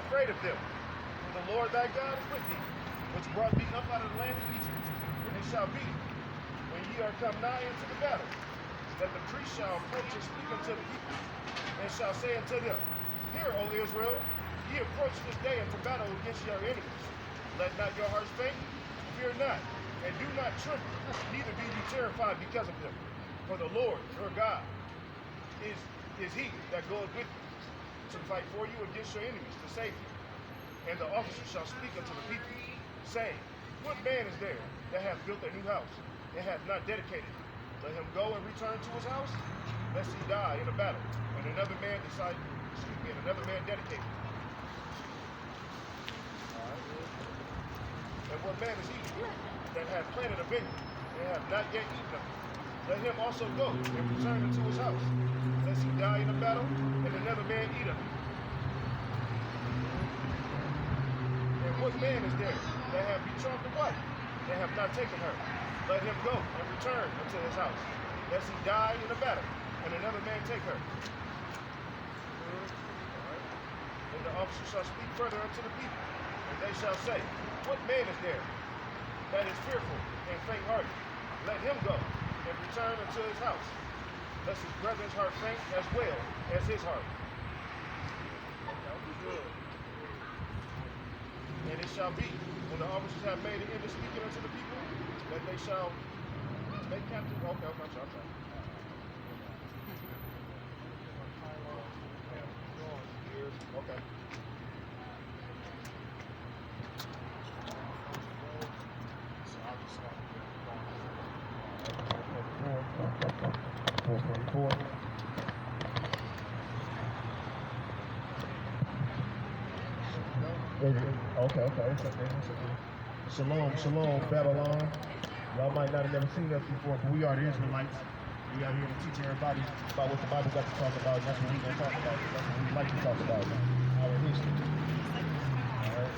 afraid of them, for the Lord thy God is with thee, which brought thee up out of the land of Egypt. And it shall be, when ye are come nigh into the battle, that the priest shall approach and speak unto the people, and shall say unto them, Hear, O Israel, ye approach this day unto battle against your enemies. Let not your hearts faint, fear not, and do not tremble, neither be ye terrified because of them. For the Lord, your God, is he that goeth with you, to fight for you against your enemies, to save you. And the officer shall speak unto the people, saying, What man is there that hath built a new house, and hath not dedicated it? Let him go and return to his house, lest he die in a battle, and another man dedicate it. And what man is he that hath planted a vineyard, and hath not yet eaten of it? Let him also go and return into his house, lest he die in a battle, and another man eat of it. And what man is there that hath betrothed a wife, and hath not taken her? Let him go and return unto his house, lest he die in a battle, and another man take her. And the officer shall speak further unto the people, and they shall say, What man is there that is fearful and faint-hearted? Let him go and return unto his house, lest his brethren's heart faint as well as his heart. And it shall be, when the officers have made an end of speaking unto the people, that they shall make captive. Okay. Okay. Okay. Shalom, Babylon. Y'all might not have never seen us before, but we are the Israelites. We are here to teach everybody about what the Bible got to talk about. And that's what we're going to talk about. That's what we like to talk about. Our history. All right.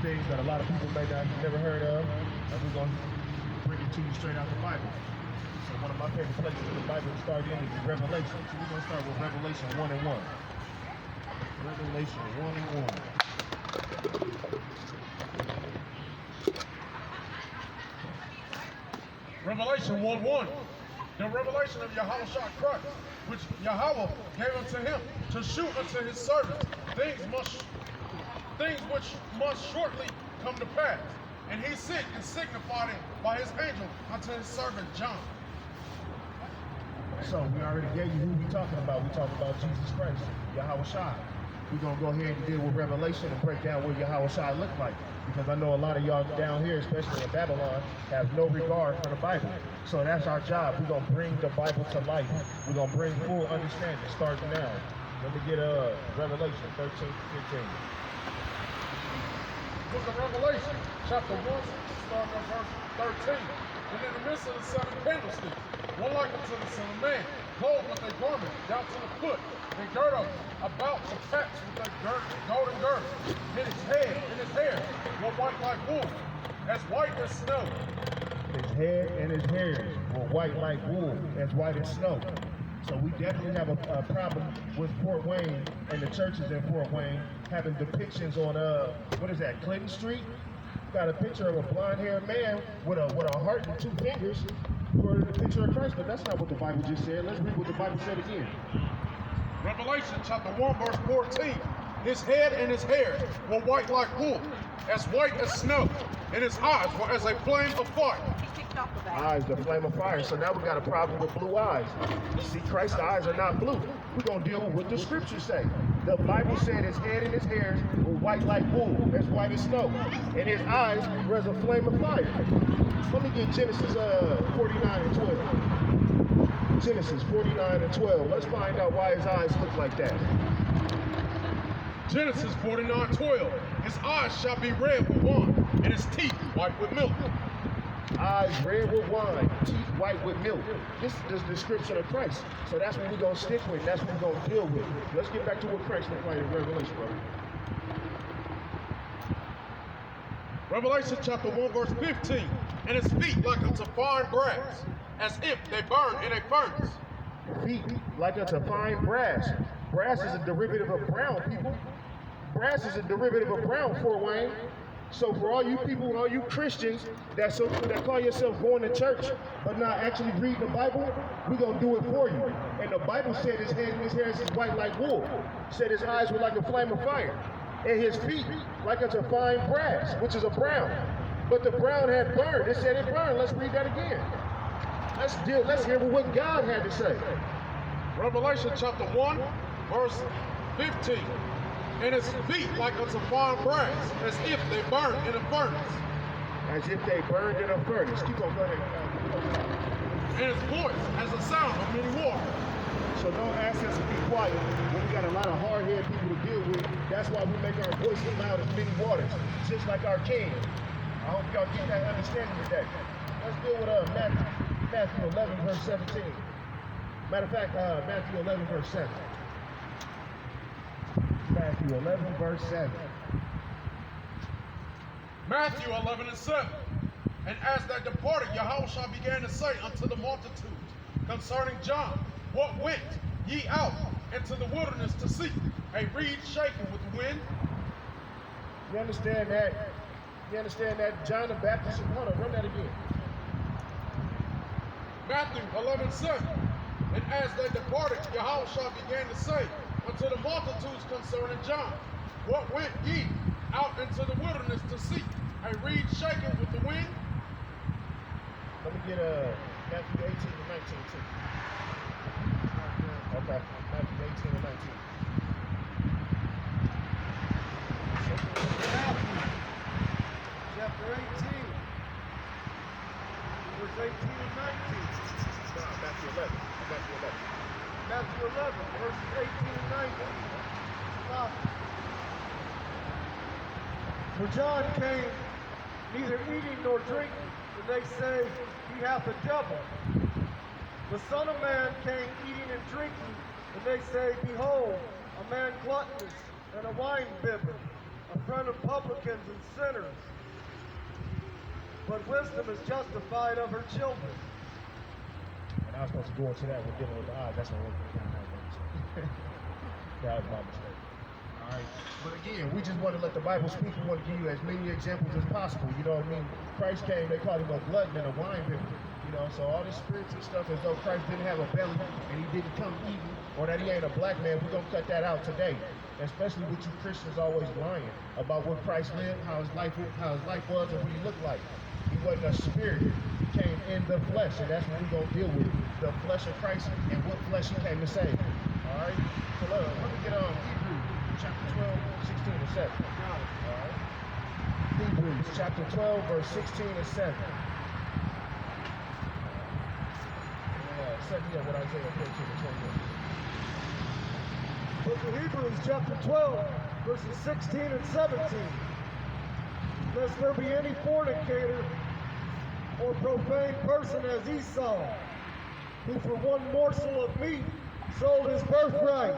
Things that a lot of people may not have never heard of, and we're going to bring it to you straight out the Bible. So one of my favorite places in the Bible to start in is Revelation. So we're going to start with Revelation 1 and 1. Revelation 1 and 1. Revelation 1:1. The revelation of Yahushua Christ, which Yahweh gave unto him to shew unto his servants things which must shortly come to pass. And he sent and signified it by his angel unto his servant John. So we already gave you who we're talking about. We're talking about Jesus Christ, Yahushua. We're going to go ahead and deal with Revelation and break down what Yahushua looked like. Because I know a lot of y'all down here, especially in Babylon, have no regard for the Bible. So that's our job. We're going to bring the Bible to life. We're going to bring full understanding starting now. Let me get Revelation 13-15. Book of Revelation, chapter 1, starting at verse 13. And in the midst of the seven candlesticks, one like unto the Son of Man, clothed with a garment down to the foot, and girt about the paps with a golden girdle. And his head and his hair were white like wool, as white as snow. His head and his hair were white like wool, as white as snow. So we definitely have a problem with Fort Wayne and the churches in Fort Wayne having depictions on what is that, Clinton Street? Got a picture of a blonde-haired man with a heart and 2 fingers for the picture of Christ, but that's not what the Bible just said. Let's read what the Bible said again. Revelation chapter 1 verse 14. His head and his hair were white like wool, as white as snow, and his eyes were as a flame of fire. Eyes, the flame of fire. So now we got a problem with blue eyes. See, Christ's eyes are not blue. We're going to deal with what the scriptures say. The Bible said his head and his hairs were white like wool, as white as snow, and his eyes were as a flame of fire. Let me get Genesis 49 and 12. Genesis 49 and 12. Let's find out why his eyes look like that. Genesis 49:12. His eyes shall be red with wine, and his teeth white with milk. Eyes red with wine, teeth white with milk. This is the description of Christ. So that's what we're going to stick with, and that's what we're going to deal with. Let's get back to what Christ looked like in Revelation, brother. Revelation chapter 1 verse 15. And his feet like unto fine brass, as if they burn in a furnace. Feet like unto fine brass. Brass is a derivative of brown, people. Brass is a derivative of brown, Fort Wayne. So for all you people, all you Christians that call yourself going to church but not actually reading the Bible, we're going to do it for you. And the Bible said his hair is white like wool. Said his eyes were like a flame of fire. And his feet like unto fine brass, which is a brown. But the brown had burned. It said it burned. Let's read that again. Let's hear what God had to say. Revelation chapter 1 verse 15. And his feet like unto fine brass, as if they burned in a furnace. As if they burned in a furnace. Keep on, go ahead. And his voice as the sound of many waters. So don't ask us to be quiet when we got a lot of hard-headed people to deal with. That's why we make our voices loud as many waters, just like our King. I hope y'all get that understanding today. Let's deal with Matthew 11, verse 17. Matter of fact, Matthew 11, verse 7. Matthew 11, verse 7. Matthew 11 and 7. And as they departed, Yahushua began to say unto the multitudes concerning John, what went ye out into the wilderness to see? A reed shaken with the wind? You understand that? You understand that? John the Baptist, hold on, run that again. Matthew 11, 7. And as they departed, Yahushua began to say unto the multitudes concerning John, what went ye out into the wilderness to see? A reed shaken with the wind? Let me get Matthew 18 and 19 too. Okay, Matthew 18 and 19. Matthew chapter 18, verse 18 and 19. No, Matthew 11. Matthew 11. Matthew 11, verses 18 and 19. Stop. For John came neither eating nor drinking, and they say he hath a devil. The Son of Man came eating and drinking, and they say, behold, a man gluttonous and a wine-bibber, a friend of publicans and sinners. But wisdom is justified of her children. And I was supposed to go into that with dealing with the eyes. That's what we're going to That was my mistake. All right. But again, we just want to let the Bible speak. We want to give you as many examples as possible. You know what I mean? Christ came, they called him a glutton and a wine bibber. You know, so all this spiritual stuff as though Christ didn't have a belly and he didn't come eating, or that he ain't a black man, we're going to cut that out today. Especially with you Christians always lying about what Christ lived, how his life was, and what he looked like. He wasn't a spirit. He came in the flesh, and that's what we're going to deal with. The flesh of Christ and what flesh he came to save. All right? So let me get on Hebrews chapter 12, 16 and 7. All right? Hebrews chapter 12, verse 16 and 7. Set me up with Isaiah 14 and 21. Book of Hebrews chapter 12, verses 16 and 17. Lest there be any fornicator or profane person as Esau, who for one morsel of meat sold his birthright.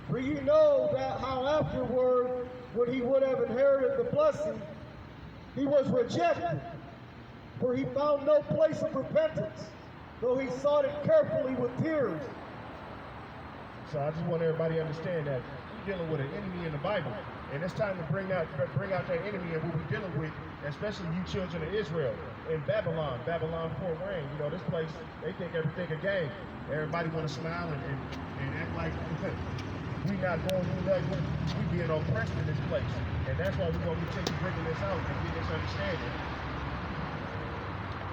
For ye know that how afterward, when he would have inherited the blessing, he was rejected, for he found no place of repentance, though he sought it carefully with tears. So I just want everybody to understand that we're dealing with an enemy in the Bible. And it's time to bring out that enemy and what we're dealing with, especially you children of Israel in Babylon, Fort Wayne. You know, this place, they think everything a game. Everybody want to smile and act like we not going through nothing. We being oppressed in this place. And that's why we're going to continue bringing this out and get this understanding.